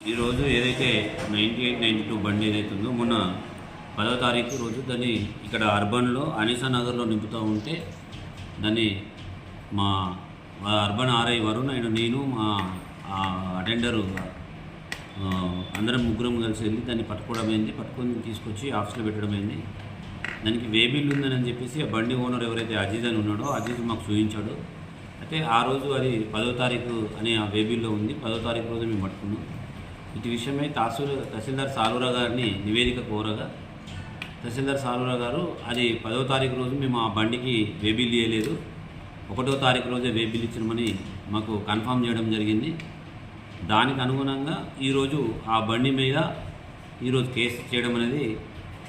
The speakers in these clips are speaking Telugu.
ఈరోజు ఏదైతే 9892 బండి ఏదైతే ఉందో మొన్న 10వ తారీఖు రోజు దాన్ని ఇక్కడ అర్బన్లో అనిసా నగర్లో నింపుతూ ఉంటే దాన్ని మా అర్బన్ ఆర్ఐ వరుణ్ అండ్ నేను మా అటెండరు అందరం ముగ్గురం కలిసి వెళ్ళి దాన్ని పట్టుకొని తీసుకొచ్చి ఆఫీస్లో పెట్టడం అయింది. దానికి వే బిల్ ఉందని చెప్పేసి ఆ బండి ఓనర్ ఎవరైతే అజీజ్ అని ఉన్నాడో అజీజ్ మాకు చూపించాడు. అయితే ఆ రోజు అది 10వ తారీఖు అనే ఆ వే బిల్లో ఉంది. 10వ తారీఖు రోజు మేము పట్టుకున్నాం. ఇటు విషయమై తహసీల్దార్ సాలూరా గారిని నివేదిక కోరగా తహసీల్దార్ సాలూరా గారు అది 10వ తారీఖు రోజు మేము ఆ బండికి వే బిల్ ఇవ్వలేదు, 1వ తారీఖు రోజే వే బిల్ ఇచ్చినామని మాకు కన్ఫర్మ్ చేయడం జరిగింది. దానికి అనుగుణంగా ఈరోజు ఆ బండి మీద ఈరోజు కేసు చేయడం అనేది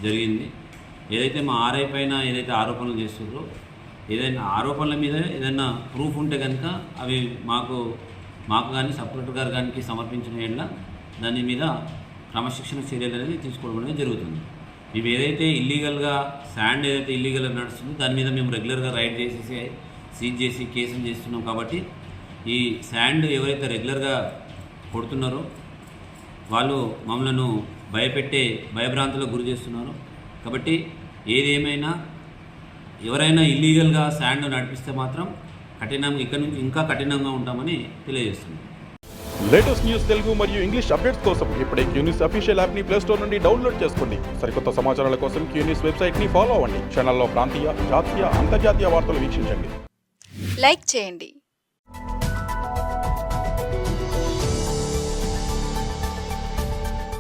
జరిగింది. ఏదైతే మా ఆర్ఐ పైన ఏదైతే ఆరోపణలు చేస్తున్నారో ఏదైనా ఆరోపణల మీద ఏదైనా ప్రూఫ్ ఉంటే కనుక అవి మాకు కానీ సబ్ కలెక్టర్ గారు కానీ సమర్పించిన ఏళ్ళ దాని మీద క్రమశిక్షణ చర్యలు అనేది తీసుకోవడం అనేది జరుగుతుంది. మేము ఏదైతే ఇల్లీగల్గా శాండ్ ఏదైతే ఇల్లీగల్గా నడుస్తుందో దాని మీద మేము రెగ్యులర్గా రైడ్ చేసేసి సీజ్ చేసి కేసులు చేస్తున్నాం. కాబట్టి ఈ శాండ్ ఎవరైతే రెగ్యులర్గా కొడుతున్నారో వాళ్ళు మమ్మల్ని భయభ్రాంతులకు గురి చేస్తున్నారు. కాబట్టి ఏది ఏమైనా ఎవరైనా ఇల్లీగల్గా శాండ్ నడిపిస్తే మాత్రం కఠినంగా ఇక్కడ నుంచి ఇంకా కఠినంగా ఉంటామని తెలియజేస్తున్నాం. లేటెస్ట్ న్యూస్ తెలుగు మరియు ఇంగ్లీష్ అప్డేట్స్ కోసం ఇప్పుడే క్యూన్యూస్ అఫీషియల్ యాప్ని ప్లేస్టోర్ నుండి డౌన్లోడ్ చేసుకోండి. సరికొత్త సమాచారాల కోసం క్యూన్యూస్ వెబ్సైట్ని ఫాలో అవ్వండి. ఛానల్లో ప్రాంతీయ, జాతీయ, అంతర్జాతీయ వార్తలు వీక్షించండి. లైక్ చేయండి.